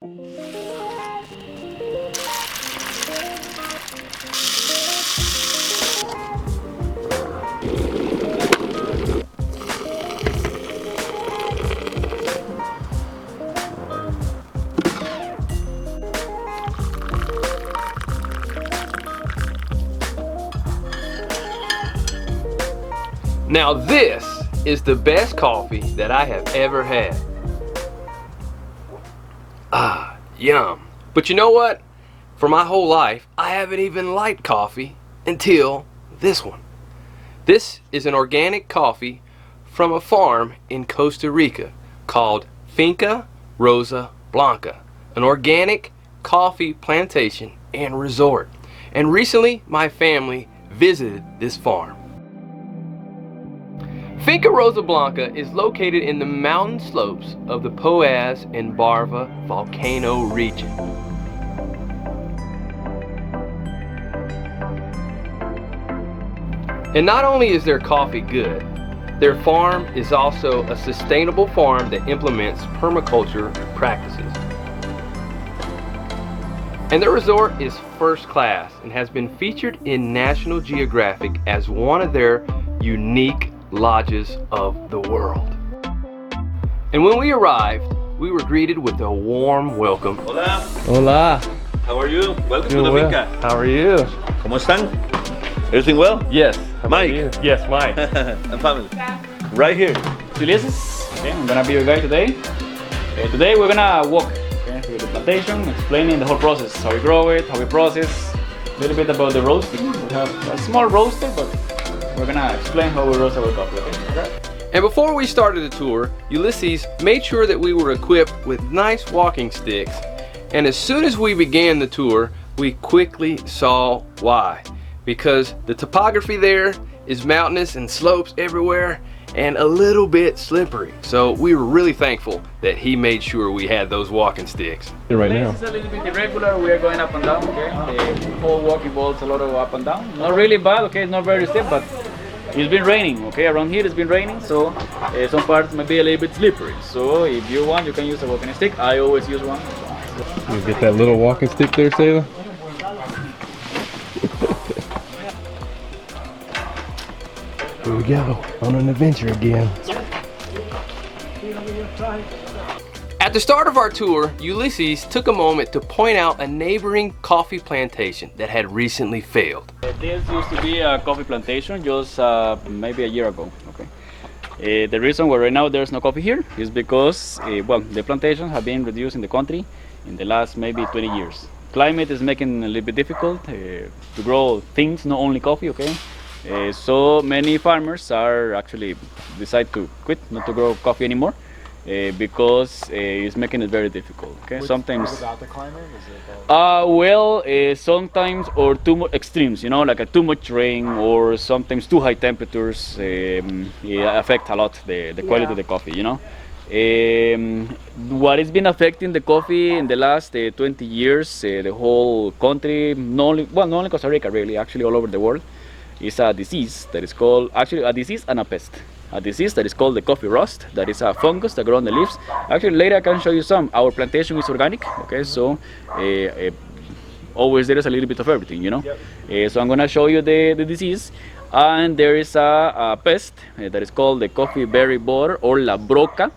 Now this is the best coffee that I have ever had. Ah, yum. But you know what? For my whole life, I haven't even liked coffee until this one. This is an organic coffee from a farm in Costa Rica called Finca Rosa Blanca, an organic coffee plantation and resort. And recently, my family visited this farm. Finca Rosa Blanca is located in the mountain slopes of the Poás and Barva volcano region. And not only is their coffee good, their farm is also a sustainable farm that implements permaculture practices. And their resort is first class and has been featured in National Geographic as one of their unique lodges of the world. And when we arrived, we were greeted with a warm welcome. Hola. Hola. How are you? Welcome to the well. finca. How are you? ¿Cómo están? Everything well? Yes. Mike. Yes, Mike. And family. Right here. Ulysses. Okay, I'm gonna be your guide today. Today we're gonna walk through the plantation, explaining the whole process, how we grow it, how we process, a little bit about the roasting. We have a small roaster, but we're gonna explain how we roast our coffee. Okay? And before we started the tour, Ulysses made sure that we were equipped with nice walking sticks. And as soon as we began the tour, we quickly saw why. Because the topography there is mountainous and slopes everywhere and a little bit slippery. So we were really thankful that he made sure we had those walking sticks. Right now. This is a little bit irregular, we are going up and down, okay? The whole walk involves a lot of up and down. Not really bad, okay, it's not very steep, but it's been raining, okay? Around here it's been raining, so some parts might be a little bit slippery. So if you want, you can use a walking stick. I always use one. You get that little walking stick there, Sailor? Here we go, on an adventure again. At the start of our tour, Ulysses took a moment to point out a neighboring coffee plantation that had recently failed. This used to be a coffee plantation just maybe a year ago, okay? The reason why right now there's no coffee here is because, well, the plantations have been reduced in the country in the last maybe 20 years. Climate is making it a little bit difficult to grow things, not only coffee, okay? So many farmers are actually decide to quit, not to grow coffee anymore, because it's making it very difficult. Okay, sometimes. Is it about the climate? Is it about... Well, sometimes or too much extremes, you know, like a too much rain or sometimes too high temperatures affect a lot the quality of the coffee, you know. What has been affecting the coffee in the last 20 years, the whole country, not only Costa Rica, really, actually all over the world, is a disease that is called, actually a disease and a pest. A disease that is called the coffee rust, that is a fungus that grows on the leaves. Actually later I can show you some. Our plantation is organic, okay, so always there is a little bit of everything, you know. Yep. So I'm gonna show you the disease, and there is a pest that is called the coffee berry borer or la broca.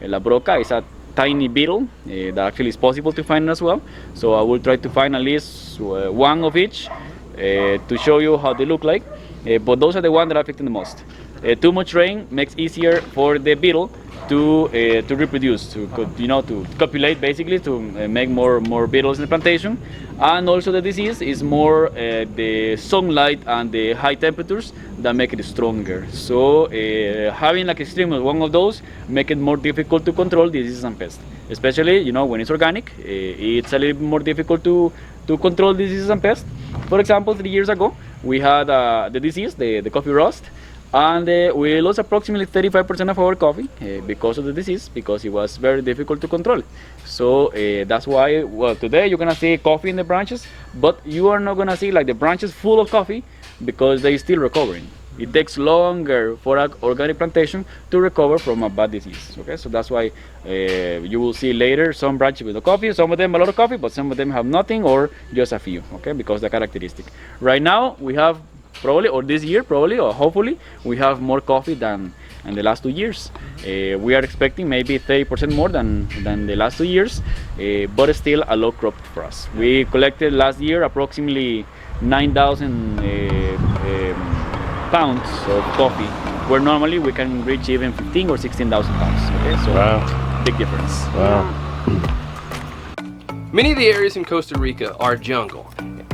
La broca is a tiny beetle that actually is possible to find as well. So I will try to find at least one of each to show you how they look like, but those are the ones that are affecting the most. Too much rain makes easier for the beetle to reproduce, to copulate, basically, to make more beetles in the plantation. And also the disease is more the sunlight and the high temperatures that make it stronger. So having like extreme one of those make it more difficult to control diseases and pests. Especially, you know, when it's organic, it's a little bit more difficult to control diseases and pests. For example, 3 years ago, we had the disease, the coffee rust, and we lost approximately 35% of our coffee because of the disease, because it was very difficult to control. So that's why, well, today you're gonna see coffee in the branches, but you are not gonna see like the branches full of coffee because they're still recovering. it takes longer for an organic plantation to recover from a bad disease. Okay, so that's why you will see later some branches with no coffee, some of them a lot of coffee, but some of them have nothing or just a few. Okay, because the characteristic. Right now we have probably, or this year probably, or hopefully we have more coffee than in the last 2 years. We are expecting maybe 30% more than the last 2 years, but still a low crop for us. We collected last year approximately 9,000 pounds of coffee, where normally we can reach even 15 or 16,000 pounds. Okay, so Wow. big difference. Wow. Many of the areas in Costa Rica are jungle,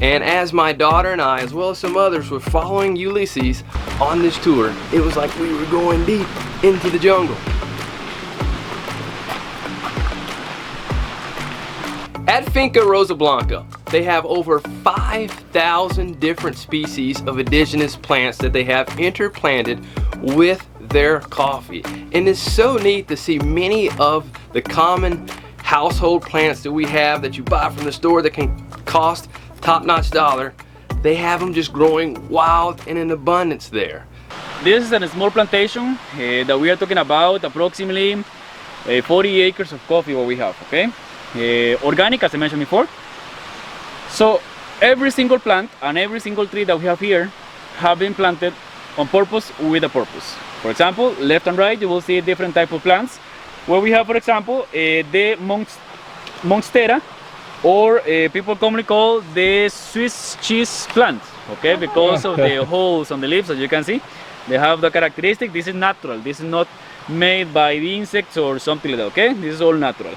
and as my daughter and I, as well as some others, were following Ulysses on this tour, it was like we were going deep into the jungle. At Finca Rosa Blanca, they have over 5,000 different species of indigenous plants that they have interplanted with their coffee. And it's so neat to see many of the common household plants that we have that you buy from the store that can cost top-notch dollar. They have them just growing wild and in abundance there. This is a small plantation that we are talking about, approximately 40 acres of coffee what we have, okay? Organic, as I mentioned before. So every single plant and every single tree that we have here have been planted on purpose with a purpose. For example, left and right you will see different type of plants, where we have, for example, the Monstera, or people commonly call the Swiss cheese plant, okay, because of the holes on the leaves, as you can see. They have the characteristic. This is natural, this is not made by the insects or something like that, okay? This is all natural.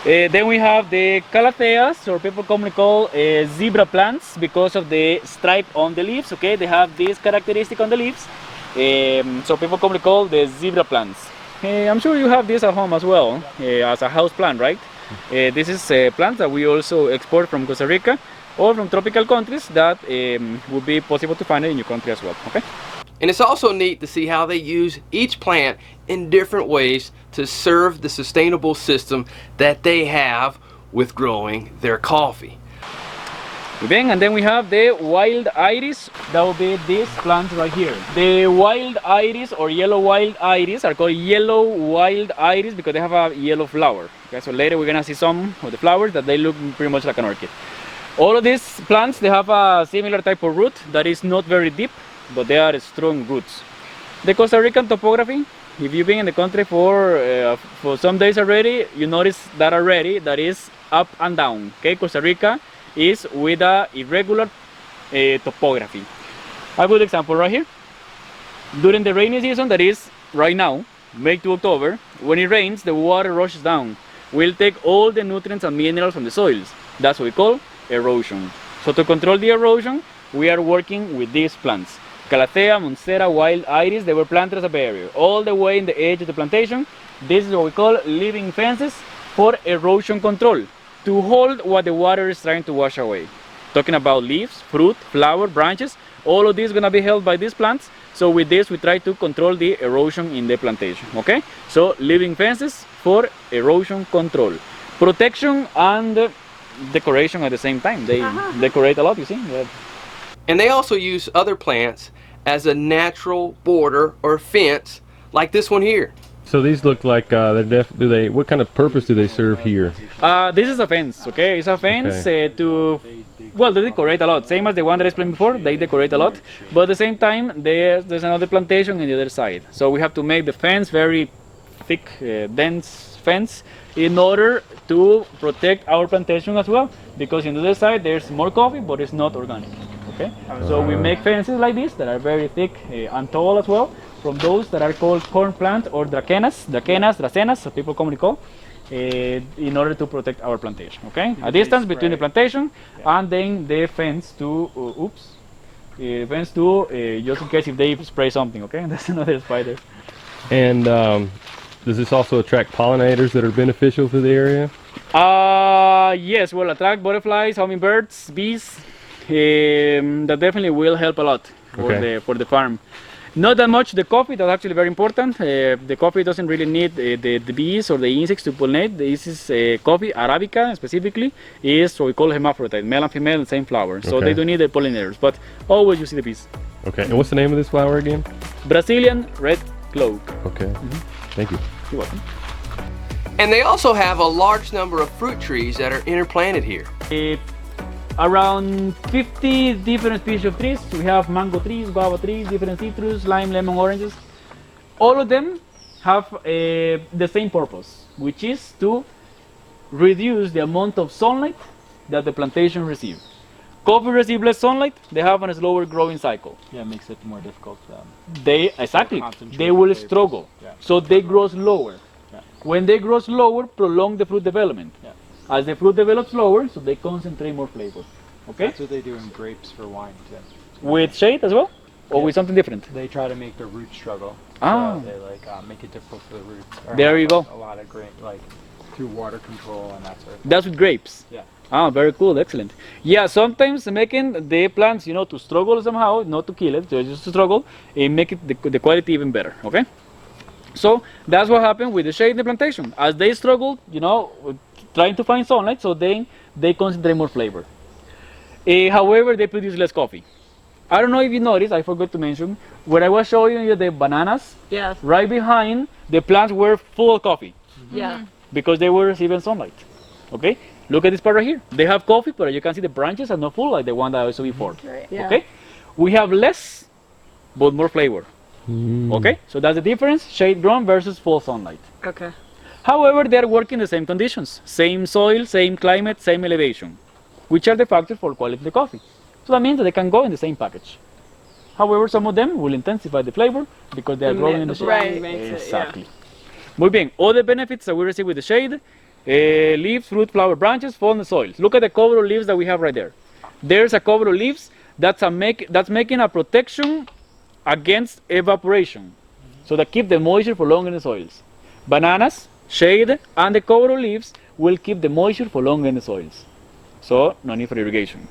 Then we have the calatheas, or people commonly call zebra plants, because of the stripe on the leaves, okay? They have this characteristic on the leaves, so people commonly call the zebra plants. I'm sure you have this at home as well, as a house plant, right? This is a plant that we also export from Costa Rica or from tropical countries that would be possible to find it in your country as well, okay? And it's also neat to see how they use each plant in different ways to serve the sustainable system that they have with growing their coffee. And then we have the wild iris. That will be this plant right here. The wild iris or yellow wild iris are called yellow wild iris because they have a yellow flower. Okay, so later we're gonna see some of the flowers that they look pretty much like an orchid. All of these plants, they have a similar type of root that is not very deep, but they are strong roots. The Costa Rican topography, if you've been in the country for some days already, you notice that already, that is up and down. Okay, Costa Rica is with a irregular topography. A good example right here. During the rainy season, that is right now, May to October, when it rains, the water rushes down. Will take all the nutrients and minerals from the soils. That's what we call erosion. So to control the erosion, we are working with these plants. Calathea, Monstera, wild iris, they were planted as a barrier all the way in the edge of the plantation. This is what we call living fences for erosion control, to hold what the water is trying to wash away. Talking about leaves, fruit, flower, branches, all of this is gonna be held by these plants. So with this we try to control the erosion in the plantation, okay? So living fences for erosion control. Protection and decoration at the same time. They decorate a lot, you see? Yeah. And they also use other plants as a natural border or fence, like this one here. So these look like what kind of purpose do they serve here? This is a fence, okay? It's a fence they decorate a lot. Same as the one that I explained before, they decorate a lot. But at the same time, there's another plantation on the other side. So we have to make the fence very thick, dense fence in order to protect our plantation as well. Because on the other side, there's more coffee, but it's not organic, okay? So we make fences like this that are very thick and tall as well, from those that are called corn plant or dracenas, so people commonly call, in order to protect our plantation, okay? A distance between the plantation and then the fence to, just in case if they spray something, okay? That's another spider. And does this also attract pollinators that are beneficial to the area? Yes, will attract butterflies, hummingbirds, bees. That definitely will help a lot for the farm. Not that much the coffee, that's actually very important. The coffee doesn't really need the bees or the insects to pollinate. This is coffee, Arabica specifically, is what we call hermaphrodite, male and female, the same flower. So they don't need the pollinators, but always you see the bees. Okay, and what's the name of this flower again? Brazilian red cloak. Okay, thank you. You're welcome. And they also have a large number of fruit trees that are interplanted here. Around 50 different species of trees. We have mango trees, guava trees, different citrus, lime, lemon, oranges. All of them have the same purpose, which is to reduce the amount of sunlight that the plantation receives. Coffee receives less sunlight, they have a slower growing cycle. Yeah, it makes it more difficult for them. Exactly, concentrate they will flavor. struggle. Yeah. So they grow slower. Yeah. When they grow slower, prolong the fruit development. Yeah. As the fruit develops slower, so they concentrate more flavor. Okay? That's what they do in grapes for wine too. With shade as well? Or with something different? They try to make the root struggle. Ah. So they make it difficult for the roots. Or There have you go. A lot of grape, through water control and that sort of thing. That's with grapes. Yeah. Ah, very cool, excellent. Yeah, sometimes making the plants, to struggle somehow, not to kill it, just to struggle, and make it the quality even better, okay? So that's what happened with the shade in the plantation. As they struggle, trying to find sunlight, so then they concentrate more flavor. However, they produce less coffee. I don't know if you noticed, I forgot to mention, when I was showing you the bananas, Yes. right behind, the plants were full of coffee Yeah. because they were receiving sunlight, okay? Look at this part right here. They have coffee, but you can see the branches are not full like the one that I saw before. Right. Yeah. Okay, we have less, but more flavor. Okay, so that's the difference: shade grown versus full sunlight. Okay. However, they are working the same conditions, same soil, same climate, same elevation, which are the factors for quality of the coffee. So that means that they can go in the same package. However, some of them will intensify the flavor because they are growing in the shade. Right. Makes it, Exactly. Muy bien. All the benefits that we receive with the shade: leaves, fruit, flower, branches, fall in the soil. Look at the cover of leaves that we have right there. There's a cover of leaves that's making a protection against evaporation, so that keep the moisture for longer in the soils. Bananas, shade, and the cover of leaves will keep the moisture for longer in the soils. So no need for irrigation.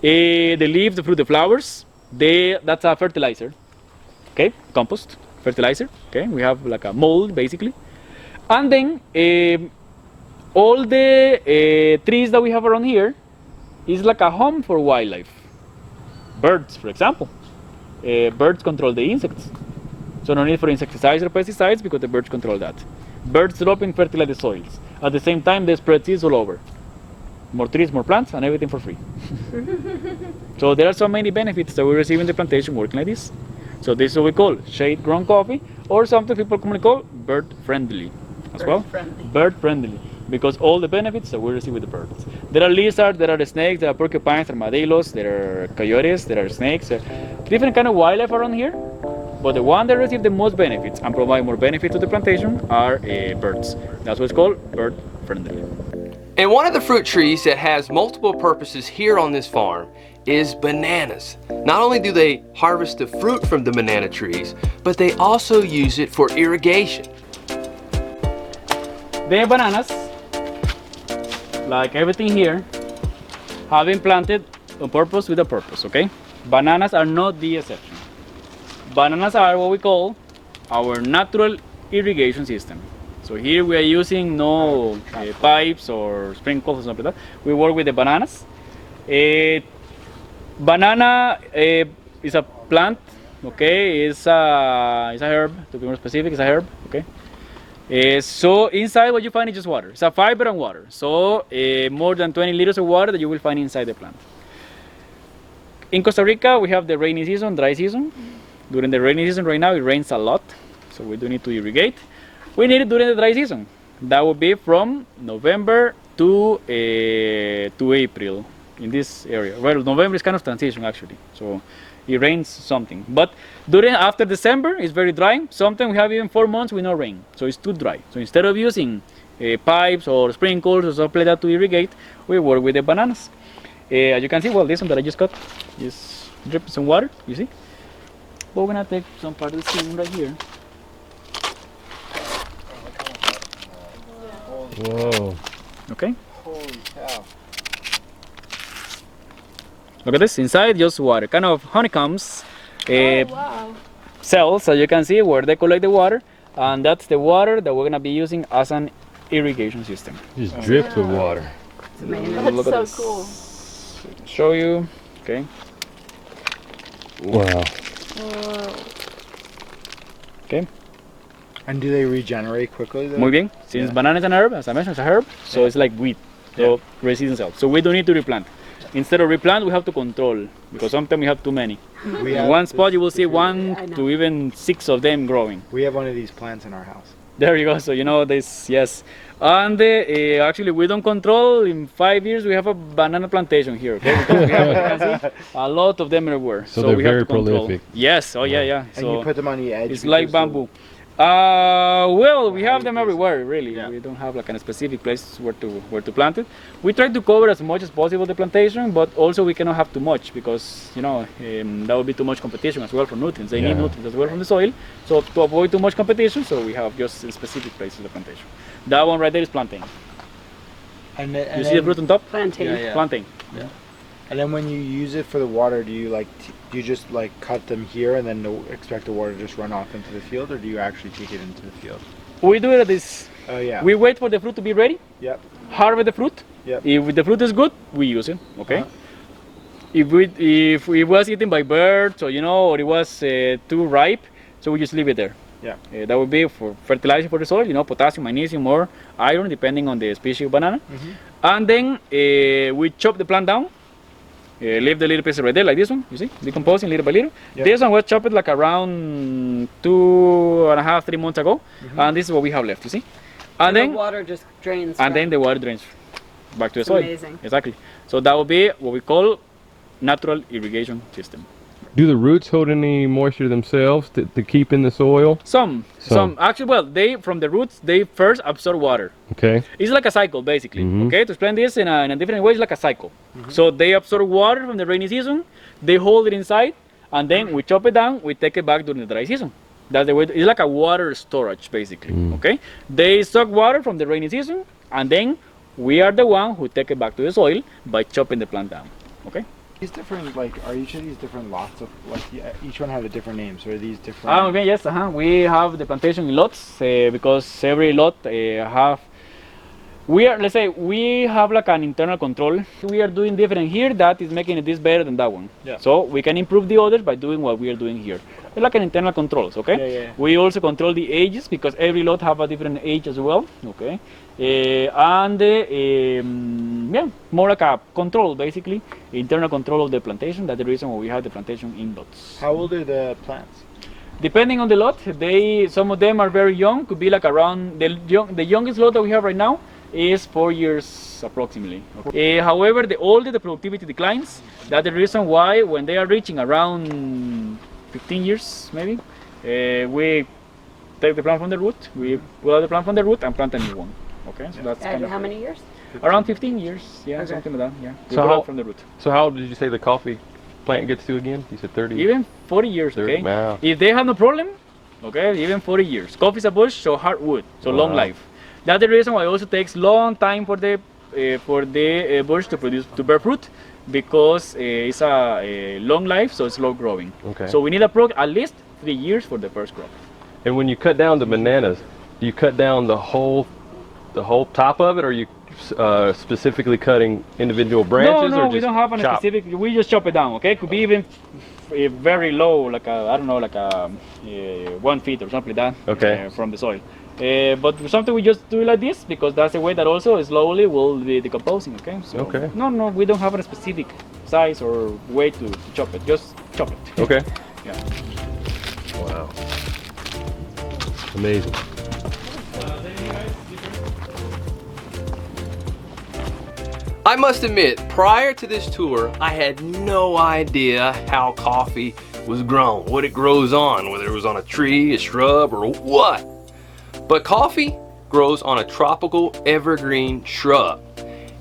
The leaves, the fruit, the flowers, that's a fertilizer. Okay, compost, fertilizer. Okay, we have like a mold basically, and then all the trees that we have around here is like a home for wildlife. Birds, for example. Birds control the insects, so no need for insecticides or pesticides because the birds control that. Birds drop and fertilize the soils. At the same time, they spread seeds all over. More trees, more plants, and everything for free. So there are so many benefits that we receive in the plantation working like this. So this is what we call shade-grown coffee, or something people commonly call bird-friendly as well. Bird-friendly. Bird-friendly, because all the benefits that we receive with the birds. There are lizards, there are snakes, there are porcupines, armadillos, there are coyotes, there are snakes, different kind of wildlife around here. But the one that receive the most benefits and provide more benefit to the plantation are birds. That's what it's called, bird-friendly. And one of the fruit trees that has multiple purposes here on this farm is bananas. Not only do they harvest the fruit from the banana trees, but they also use it for irrigation. The bananas, like everything here, have been planted on purpose with a purpose, okay? Bananas are not the exception. Bananas are what we call our natural irrigation system. So here we are using no pipes or sprinkles or something like that. We work with the bananas. Banana is a plant, okay? It's a herb, to be more specific, it's a herb, okay? So inside what you find is just water. It's a fiber and water. So more than 20 liters of water that you will find inside the plant. In Costa Rica, we have the rainy season, dry season. During the rainy season right now, it rains a lot, so we do need to irrigate. We need it during the dry season. That would be from November to April in this area. Well, November is kind of transition actually, so it rains something. But after December, it's very dry. Sometimes we have even 4 months with no rain, so it's too dry. So instead of using pipes or sprinkles or something like that to irrigate, we work with the bananas. As you can see, well, this one that I just got is dripping some water, you see? But we're gonna take some part of the skin right here. Whoa. Okay? Holy cow. Look at this, inside just water, kind of honeycombs Wow. cells, as you can see, where they collect the water, and that's the water that we're gonna be using as an irrigation system. Just dripped with water. Look That's at so this. cool. Show you, okay? Wow. Okay. And do they regenerate quickly though? Muy bien. Since banana is an herb, as I mentioned, it's a herb, so it's like wheat. So resistance cells. So we don't need to replant. Instead of replant, we have to control because sometimes we have too many. In one spot, you will see 1 to even 6 of them growing. We have one of these plants in our house. There you go. So you know this, yes. And actually, we don't control. In 5 years, we have a banana plantation here. Okay, because we have, as you can see, a lot of them everywhere. So they're we very have to control. prolific. Yes. Oh yeah. And you put them on the edge. It's like bamboo. Well, we have them everywhere, really. Yeah. We don't have like a specific place where to plant it. We try to cover as much as possible the plantation, but also we cannot have too much because you know that would be too much competition as well for nutrients. They need nutrients as well from the soil. So to avoid too much competition, so we have just specific places of the plantation. That one right there is plantain. And You see the fruit on top? Plantain. Yeah. Plantain. And then when you use it for the water, do you just like cut them here and then expect the water to just run off into the field, or do you actually take it into the field? We do it at this. Oh yeah. We wait for the fruit to be ready. Yep. Harvest the fruit. Yep. If the fruit is good, we use it. Okay. If it was eaten by birds or or it was too ripe, so we just leave it there. Yeah. That would be for fertilizer for the soil. Potassium, magnesium, or iron, depending on the species of banana. And then we chop the plant down. Leave the little pieces right there, like this one. You see, decomposing little by little. Yep. This one was chopped like around 2.5, 3 months ago, and this is what we have left. You see, and then the water just drains. and then the water drains back to the soil. Amazing. Exactly. So that would be what we call natural irrigation system. Do the roots hold any moisture themselves to keep in the soil? Some actually, well, they from the roots they first absorb water. Okay. It's like a cycle basically. Okay, to explain this in a different way, it's like a cycle. So they absorb water from the rainy season, they hold it inside, and then we chop it down, we take it back during the dry season. That's the way. It's like a water storage basically. Okay, they suck water from the rainy season, and then we are the one who take it back to the soil by chopping the plant down. Okay. These different, are each of these different lots of, each one have a different name, so are these different? Okay, yes, we have the plantation in lots because every lot have, let's say, we have like an internal control. We are doing different here that is making this better than that one. Yeah. So we can improve the others by doing what we are doing here. It's like an internal controls, okay? Yeah. We also control the ages because every lot have a different age as well, okay? And more like a control basically, internal control of the plantation. That's the reason why we have the plantation in lots. How old are the plants? Depending on the lot, some of them are very young, could be like around, the youngest lot that we have right now is 4 years approximately. However, the older the productivity declines. That's the reason why when they are reaching around 15 years maybe, we take the plant from the root, we pull out the plant from the root and plant a new one. Okay, so that's kind of how many years? around 15 years, Okay. something like that. Yeah, we So pull how- out from the root. So how old did you say the coffee plant gets to again? You said 30? Even 40 years, 30, okay? wow. If they have no problem, okay, even 40 years. Coffee is a bush, so hardwood, so long Wow. life. That's the reason why it also takes long time for the bush to bear fruit, because it's a long life, so it's slow growing. Okay. So we need at least 3 years for the first crop. And when you cut down the bananas, do you cut down the whole top of it, or are you specifically cutting individual branches? No, or just we don't have a chop? specific. We just chop it down. Okay, could be even very low, like I don't know, like 1 feet or something like that. Okay. From the soil. But something we just do it like this because that's the way that also slowly will be decomposing. Okay. So Okay. No, we don't have a specific size or way to chop it. Just chop it. Okay. Yeah. Wow. Amazing. I must admit, prior to this tour, I had no idea how coffee was grown, what it grows on, whether it was on a tree, a shrub, or what. But coffee grows on a tropical evergreen shrub.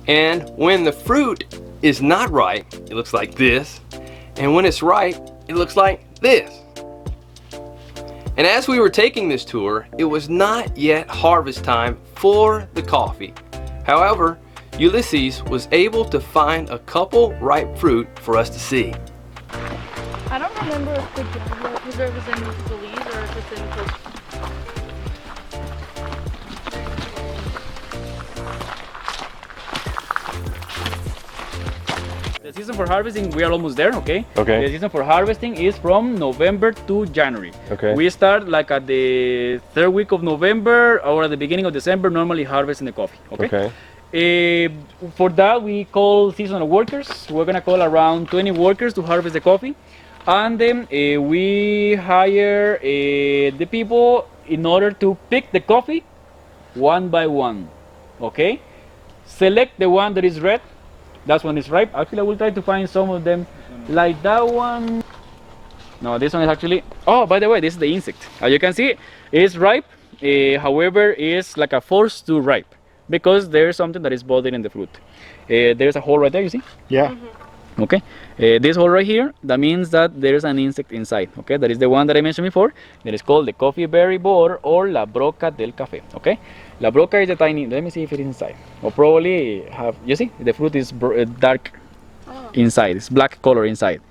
And when the fruit is not ripe, it looks like this. And when it's ripe, it looks like this. And as we were taking this tour, it was not yet harvest time for the coffee. However, Ulysses was able to find a couple ripe fruit for us to see. I don't remember if the whether it was in Belize or if it's in Costa. The season for harvesting, we are almost there, okay? Okay. The season for harvesting is from November to January. Okay. We start like at the third week of November or at the beginning of December, normally harvesting the coffee, okay? Okay. For that, we call seasonal workers. We're gonna call around 20 workers to harvest the coffee. And then we hire the people in order to pick the coffee one by one, okay? Select the one that is red. That's when it's ripe. Actually, I will try to find some of them like that one. No, this one is actually, oh, by the way, this is the insect. As you can see, it's ripe. However, it's like a forced to ripe because there's something that is bothering the fruit. There's a hole right there, you see? Yeah. Okay, this hole right here, that means that there's an insect inside. Okay, that is the one that I mentioned before. That is called the coffee berry borer or la broca del café. Okay, la broca is a tiny, let me see if it is inside, or probably have, you see, the fruit is dark inside, it's black color inside.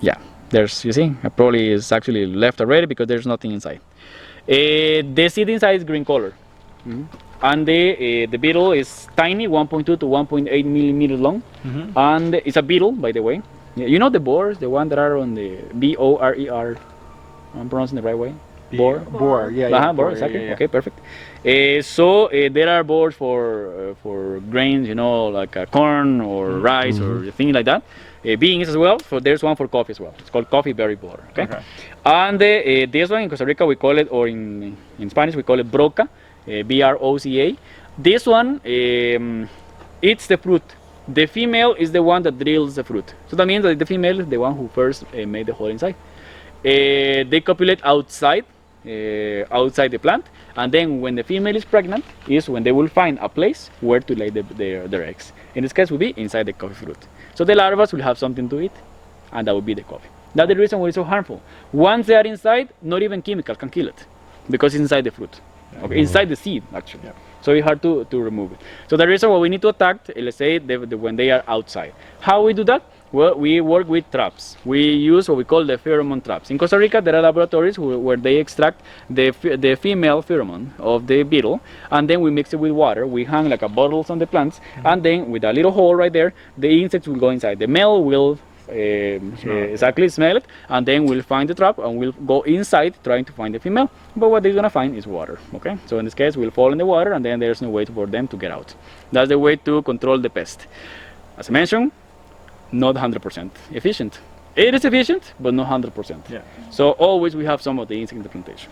Yeah, there's, you see, probably is actually left already because there's nothing inside. The seed inside is green color. And the beetle is tiny, 1.2 to 1.8 millimeters long, and it's a beetle, by the way. You know the borers, the one that are on the B-O-R-E-R. I'm pronouncing the right way. Borer. Borer, yeah. Borer, exactly. Yeah. Okay, perfect. So there are borers for grains, you know, like corn or rice or things like that. Beans as well. So there's one for coffee as well. It's called coffee berry borer. Okay. And this one in Costa Rica we call it, or in Spanish we call it broca. B-R-O-C-A. This one, it's the fruit. The female is the one that drills the fruit. So that means that the female is the one who first made the hole inside. They copulate outside the plant, and then when the female is pregnant is when they will find a place where to lay their eggs. In this case, will be inside the coffee fruit. So the larvae will have something to eat, and that will be the coffee. That's the reason why it's so harmful. Once they are inside, not even chemicals can kill it, because it's inside the fruit. Okay, inside the seed actually. Yeah. So it's hard to remove it. So the reason why we need to attack, let's say, when they are outside. How we do that? Well, we work with traps. We use what we call the pheromone traps. In Costa Rica, there are laboratories where they extract the female pheromone of the beetle, and then we mix it with water. We hang like a bottles on the plants, and then with a little hole right there, the insects will go inside. The male will exactly smell it, and then we'll find the trap and we'll go inside trying to find the female, but what they're gonna find is water. Okay, so in this case we'll fall in the water, and then there's no way for them to get out. That's the way to control the pest. As I mentioned, not 100% efficient. It is efficient, but not 100%. Yeah. So always we have some of the insect in the plantation.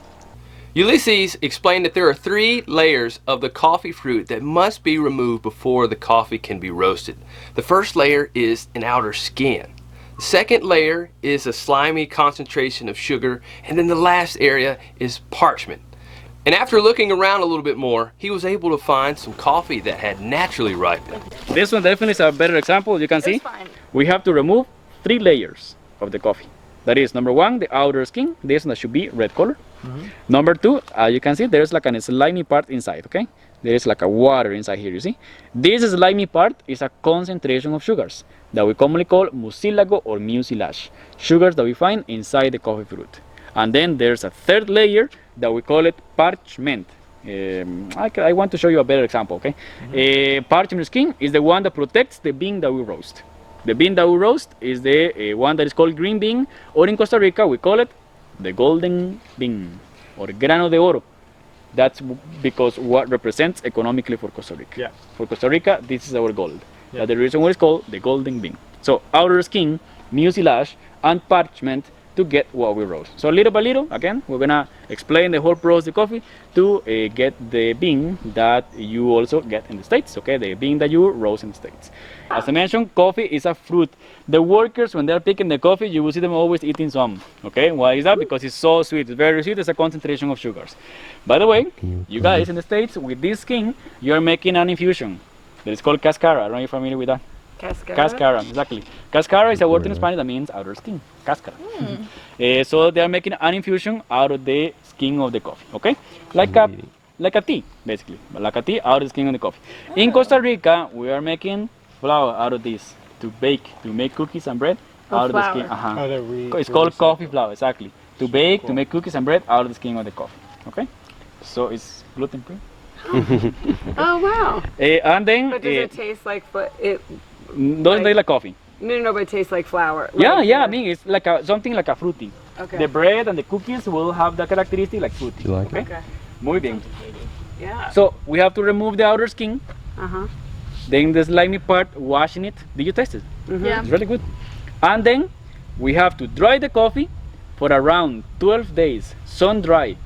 Ulysses explained that there are 3 layers of the coffee fruit that must be removed before the coffee can be roasted. The first layer is an outer skin. The second layer is a slimy concentration of sugar, and then the last area is parchment. And after looking around a little bit more, he was able to find some coffee that had naturally ripened. This one definitely is a better example. You can see we have to remove 3 layers of the coffee. That is, number 1, the outer skin. This one should be red color. Number 2, you can see there's like a slimy part inside, okay? There is like a water inside here, you see? This slimy part is a concentration of sugars that we commonly call mucilago or mucilage. Sugars that we find inside the coffee fruit. And then there's a 3rd layer that we call it parchment. I want to show you a better example, okay? Parchment skin is the one that protects the bean that we roast. The bean that we roast is the one that is called green bean, or in Costa Rica we call it the golden bean, or grano de oro. That's because what represents economically for Costa Rica. Yeah. For Costa Rica, this is our gold. Yeah. That's the reason why it's called the golden bean. So outer skin, mucilage, and parchment to get what we roast. So little by little, again, we're gonna explain the whole process of coffee to get the bean that you also get in the States, okay? The bean that you roast in the States. As I mentioned, coffee is a fruit. The workers, when they're picking the coffee, you will see them always eating some, okay? Why is that? Because it's so sweet, it's very sweet, it's a concentration of sugars. By the way, you guys in the States, with this skin, you're making an infusion that is called cascara. I don't know if you're familiar with that. Cascara? Cascara, exactly. Cascara is a word in Spanish that means outer skin. Cascara. So they are making an infusion out of the skin of the coffee, okay? Like a tea, basically. Like a tea out of the skin of the coffee. In Costa Rica, we are making flour out of this to bake, to make cookies and bread out of the skin. It's called coffee flour, exactly. To bake, to make cookies and bread out of the skin of the coffee, okay? So it's gluten free. Oh wow! And then But does it taste like it? doesn't taste like coffee. No, but it tastes like flour. Yeah, Like, yeah. I mean, it's like something like a fruity. Okay. The bread and the cookies will have the characteristic like fruity. You like it? Okay. Muy bien. Yeah. So we have to remove the outer skin. Uh-huh. Then the slimy part, washing it. Did you taste it? Yeah. It's really good. And then we have to dry the coffee for around 12 days, sun dry,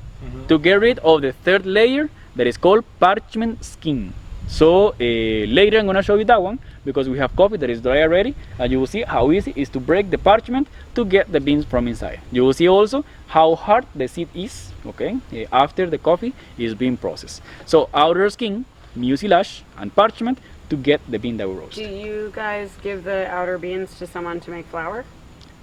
to get rid of the third layer that is called parchment skin. So later I'm gonna show you that one because we have coffee that is dry already, and you will see how easy it is to break the parchment to get the beans from inside. You will see also how hard the seed is, okay, after the coffee is being processed. So outer skin, mucilage, and parchment to get the bean that we roast. Do you guys give the outer beans to someone to make flour?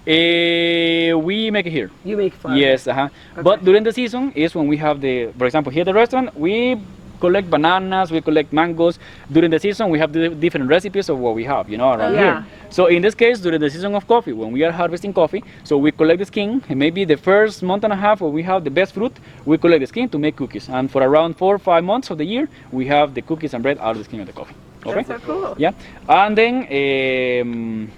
We make it here. You make flour. Yes, but during the season is when we have the, for example, here at the restaurant, we collect bananas, we collect mangoes. During the season, we have the different recipes of what we have, you know, around here. So in this case, during the season of coffee, when we are harvesting coffee, so we collect the skin, and maybe the first month and a half where we have the best fruit, we collect the skin to make cookies. And for around 4 or 5 months of the year, we have the cookies and bread out of the skin of the coffee. Okay? That's so cool. Yeah, and then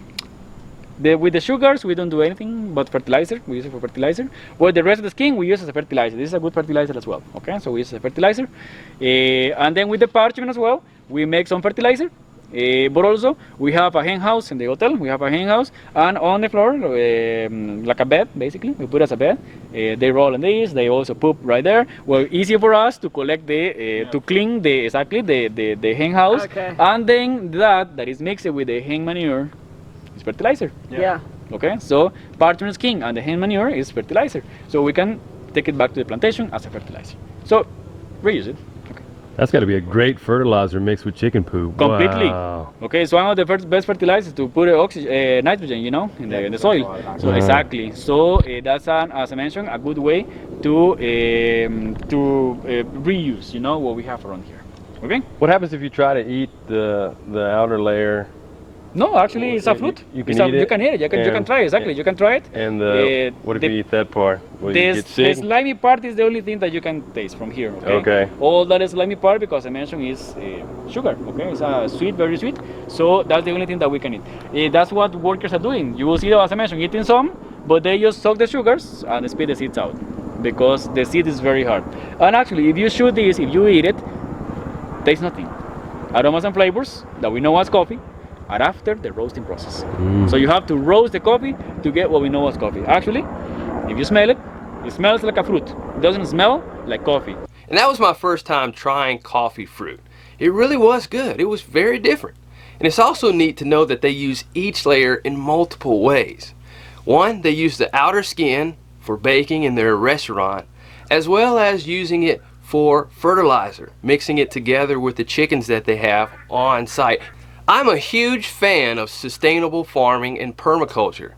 with the sugars, we don't do anything but fertilizer. We use it for fertilizer. Well, the rest of the skin, we use as a fertilizer. This is a good fertilizer as well. Okay, so we use it as a fertilizer. And then with the parchment as well, we make some fertilizer. But also, we have a hen house in the hotel. We have a hen house, and on the floor, like a bed, basically, we put as a bed. They roll in this. They also poop right there. Well, easy for us to collect to clean the hen house, Okay. and then that is mixed with the hen manure. Is fertilizer. Yeah. Okay, so parchment skin and the hen manure is fertilizer. So we can take it back to the plantation as a fertilizer. So reuse it. Okay. That's got to be a great fertilizer mixed with chicken poo. Completely. Wow. Okay, it's one of the best fertilizers to put nitrogen, you know, in the soil. So exactly. So that's as I mentioned, a good way to reuse, you know, what we have around here. Okay. What happens if you try to eat the outer layer? No, actually, it's a fruit. You can eat it. You can eat it. You can try it. Exactly. You can try it. And what if you eat that part? Will you get The sick? slimy part is the only thing that you can taste from here. Okay. Okay. All that slimy part, because I mentioned, is sugar. Okay. It's sweet, very sweet. So that's the only thing that we can eat. That's what workers are doing. You will see, as I mentioned, eating some, but they just soak the sugars and spit the seeds out because the seed is very hard. And actually, if you shoot this, if you eat it, tastes nothing. Aromas and flavors that we know as coffee are after the roasting process. So you have to roast the coffee to get what we know as coffee. Actually, if you smell it, it smells like a fruit. It doesn't smell like coffee. And that was my first time trying coffee fruit. It really was good. It was very different. And it's also neat to know that they use each layer in multiple ways. One, they use the outer skin for baking in their restaurant, as well as using it for fertilizer, mixing it together with the chickens that they have on site. I'm a huge fan of sustainable farming and permaculture.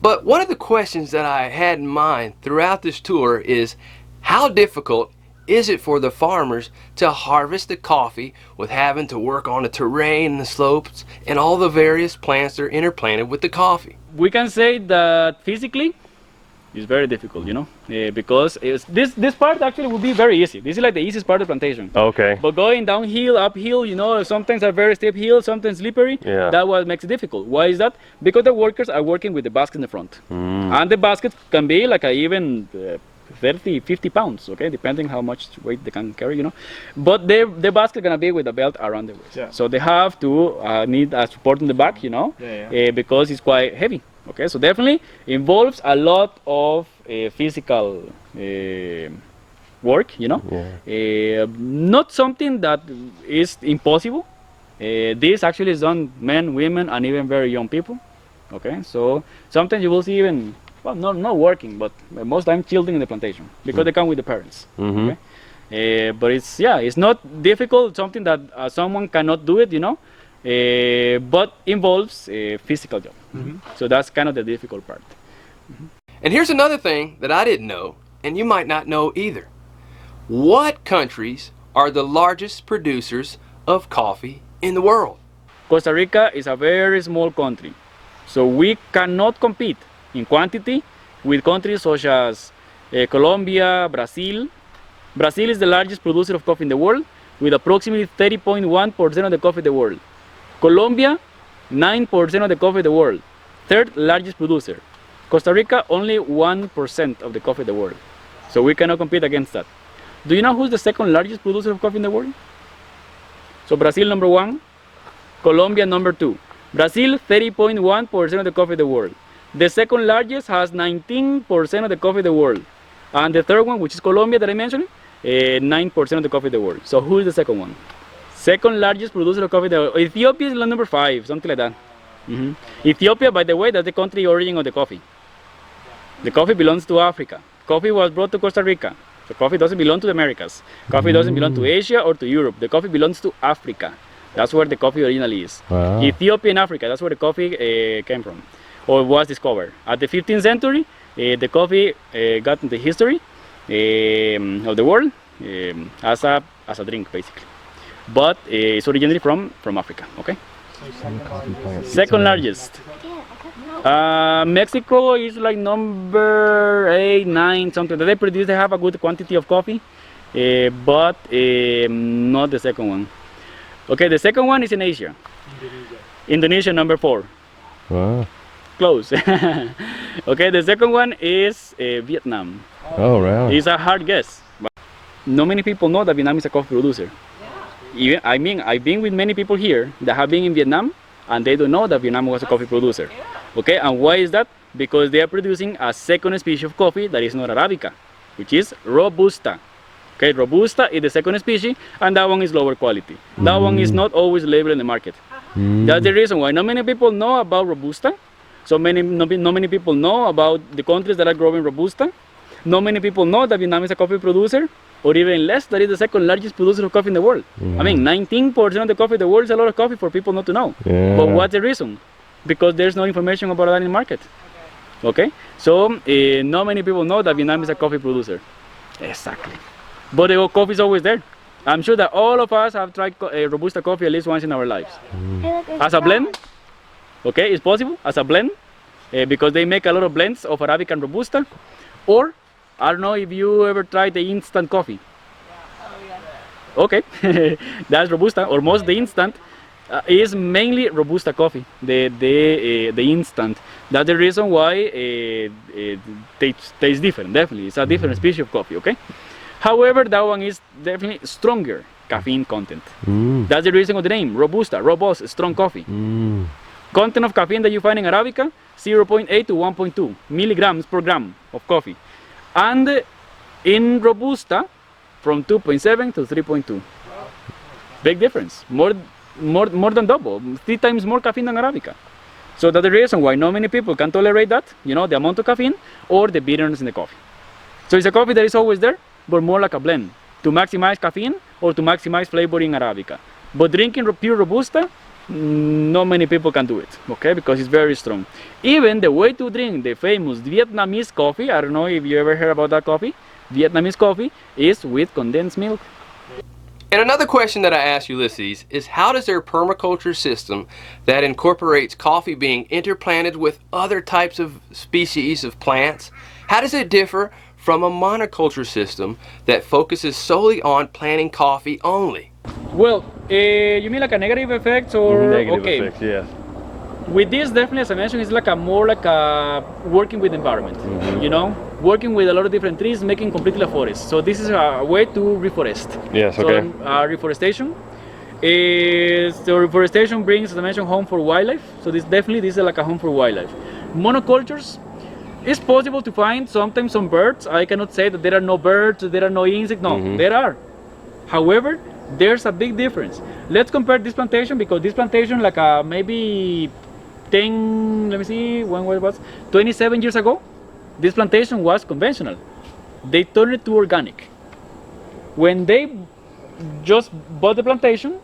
But one of the questions that I had in mind throughout this tour is, how difficult is it for the farmers to harvest the coffee with having to work on the terrain and the slopes and all the various plants that are interplanted with the coffee? We can say that physically, it's very difficult, you know, because this part actually will be very easy. This is like the easiest part of the plantation. Okay. But going downhill, uphill, you know, sometimes are very steep hills, sometimes slippery. Yeah. That's what makes it difficult. Why is that? Because the workers are working with the basket in the front. And the basket can be like even 30, 50 pounds, okay, depending how much weight they can carry, you know. But the basket gonna be with a belt around the waist. Yeah. So they have to need a support in the back, you know, because it's quite heavy. Okay, so definitely involves a lot of physical work, you know. Not something that is impossible. This actually is done men, women, and even very young people. Okay, so sometimes you will see even, well, not working, but most time children in the plantation because they come with the parents. Okay, but it's not difficult. Something that someone cannot do it, you know. But involves a physical job. So that's kind of the difficult part. And here's another thing that I didn't know, and you might not know either. What countries are the largest producers of coffee in the world? Costa Rica is a very small country, so we cannot compete in quantity with countries such as Colombia, Brazil. Brazil is the largest producer of coffee in the world. with approximately 30.1% of the coffee in the world. Colombia, 9% of the coffee in the world. Third largest producer. Costa Rica, only 1% of the coffee in the world. So we cannot compete against that. Do you know who's the second largest producer of coffee in the world? So Brazil number 1, Colombia number 2. Brazil 30.1% of the coffee in the world. The second largest has 19% of the coffee in the world. And the third one, which is Colombia that I mentioned, 9% of the coffee in the world. So who is the second one? Second largest producer of coffee in the world. Ethiopia is number 5, something like that. Ethiopia, by the way, that's the country origin of the coffee. The coffee belongs to Africa. Coffee was brought to Costa Rica. So coffee doesn't belong to the Americas. Coffee doesn't belong to Asia or to Europe. The coffee belongs to Africa. That's where the coffee originally is. Wow. Ethiopia and Africa, that's where the coffee came from, or was discovered. At the 15th century, the coffee got into history of the world as a drink, basically. But it's originally from Africa, okay? Second largest. Mexico is like number 8, 9, something. They have a good quantity of coffee, but not the second one. Okay, the second one is in Asia. Indonesia number 4. Wow. Close. Okay, the second one is Vietnam. Oh, wow. It's a hard guess. But not many people know that Vietnam is a coffee producer. Even, I mean, I've been with many people here that have been in Vietnam and they don't know that Vietnam was a coffee producer. Okay, and why is that? Because they are producing a second species of coffee that is not Arabica, which is Robusta. Okay, Robusta is the second species, and that one is lower quality. That one is not always labeled in the market. That's the reason why not many people know about Robusta. So not many people know about the countries that are growing Robusta. Not many people know that Vietnam is a coffee producer, or even less, that is the second largest producer of coffee in the world. I mean, 19% of the coffee in the world is a lot of coffee for people not to know. But what's the reason? Because there's no information about that in the market. Okay, so not many people know that Vietnam is a coffee producer. Exactly. But the coffee is always there. I'm sure that all of us have tried Robusta coffee at least once in our lives. As a blend, okay, it's possible, as a blend, because they make a lot of blends of Arabica and Robusta. Or, I don't know if you ever tried the instant coffee. Okay, that's Robusta, or most of the instant is mainly Robusta coffee, the instant. That's the reason why it tastes different, definitely. It's a different species of coffee, okay? However, that one is definitely stronger caffeine content. That's the reason of the name, Robusta, robust, strong coffee. Content of caffeine that you find in Arabica, 0.8 to 1.2 milligrams per gram of coffee. And in Robusta, from 2.7 to 3.2. Big difference, more than double, 3 times more caffeine than Arabica. So that's the reason why not many people can tolerate that, you know, the amount of caffeine or the bitterness in the coffee. So it's a coffee that is always there, but more like a blend to maximize caffeine or to maximize flavor in Arabica. But drinking pure Robusta, not many people can do it, okay, because it's very strong. Even the way to drink the famous Vietnamese coffee, I don't know if you ever heard about that coffee, Vietnamese coffee is with condensed milk. And another question that I asked Ulysses is, how does their permaculture system that incorporates coffee being interplanted with other types of species of plants, how does it differ from a monoculture system that focuses solely on planting coffee only? Well, you mean like a negative effect or? Negative okay. effects, yes. With this, definitely, as I mentioned, it's like more like a working with the environment. You know, working with a lot of different trees, making completely a forest. So this is a way to reforest. Yes, okay. So reforestation. So reforestation brings, as I mentioned, home for wildlife. So this is like a home for wildlife. Monocultures, it's possible to find sometimes some birds. I cannot say that there are no birds, there are no insects. No, there are. However, there's a big difference. Let's compare this plantation, because this plantation, like maybe 10, let me see, when was 27 years ago, this plantation was conventional. They turned it to organic. When they just bought the plantation,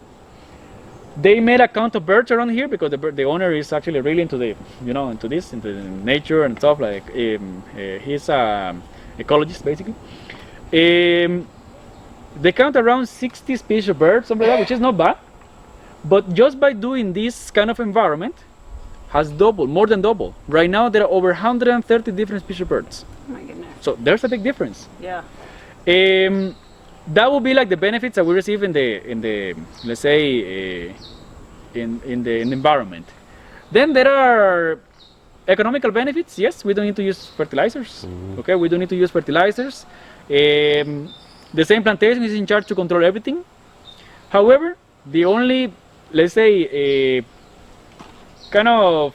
they made a count of birds around here, because the owner is actually really into the, you know, into nature and stuff, like he's an ecologist basically. They count around 60 species of birds, something like that, which is not bad. But just by doing this kind of environment, has doubled, more than double. Right now there are over 130 different species of birds. Oh my goodness. So there's a big difference. Yeah. that will be like the benefits that we receive in the let's say in the environment. Then there are economical benefits. Yes, we don't need to use fertilizers. Okay, we don't need to use fertilizers. The same plantation is in charge to control everything. However, the only, let's say, kind of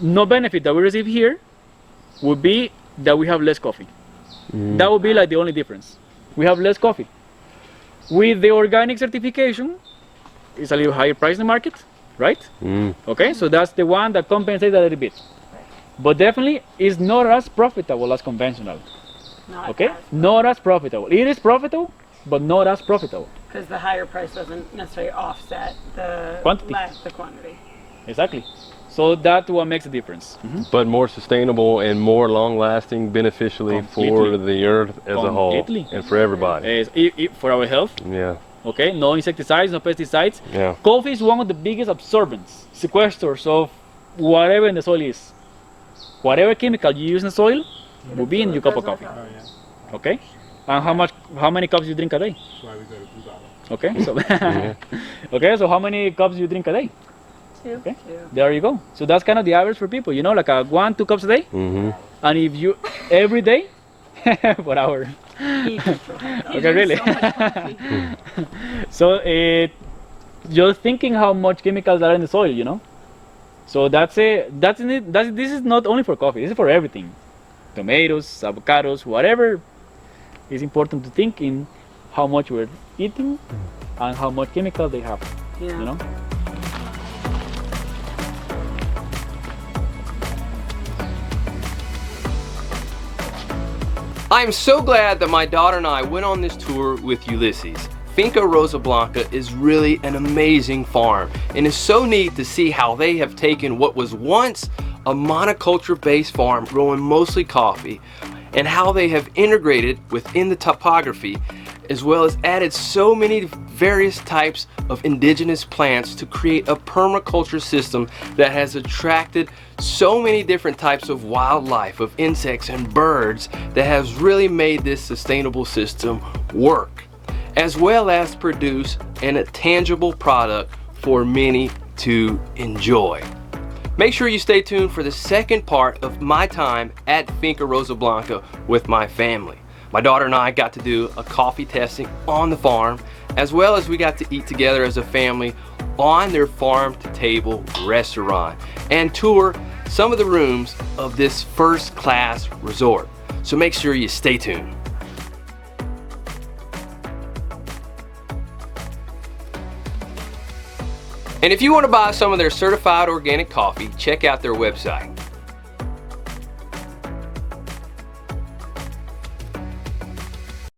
no benefit that we receive here would be that we have less coffee. That would be like the only difference. We have less coffee. With the organic certification, it's a little higher price in the market, right? Okay, so that's the one that compensates a little bit. But definitely is not as profitable as conventional. Okay, not as profitable. It is profitable, but not as profitable. Because the higher price doesn't necessarily offset the Quantity. the quantity. Exactly. So that's what makes a difference. But more sustainable and more long-lasting, beneficially for Completely. the earth as a whole Completely. and for everybody. For our health. Yeah. Okay, no insecticides, no pesticides. Yeah. Coffee is one of the biggest absorbents, sequesters of whatever in the soil is. Whatever chemical you use in the soil will be in your cup of coffee. Okay, and how many cups you drink a day? That's why we go to Blue Bottle. Okay, so okay, so how many cups you drink a day? 2. Okay, there you go. So that's kind of the average for people, you know, like 1-2 cups a day. And if you every day, for hour. Okay, really. So you're thinking how much chemicals are in the soil, you know. So this is not only for coffee. This is for everything. Tomatoes, avocados, whatever. It's important to think in how much we're eating and how much chemical they have. You know. I'm so glad that my daughter and I went on this tour with Ulysses. Finca Rosa Blanca is really an amazing farm, and it's so neat to see how they have taken what was once a monoculture-based farm growing mostly coffee, and how they have integrated within the topography, as well as added so many various types of indigenous plants to create a permaculture system that has attracted so many different types of wildlife, of insects and birds, that has really made this sustainable system work, as well as produce a tangible product for many to enjoy. Make sure you stay tuned for the second part of my time at Finca Rosa Blanca with my family. My daughter and I got to do a coffee tasting on the farm, as well as we got to eat together as a family on their farm-to-table restaurant and tour some of the rooms of this first-class resort. So make sure you stay tuned. And if you want to buy some of their certified organic coffee, check out their website.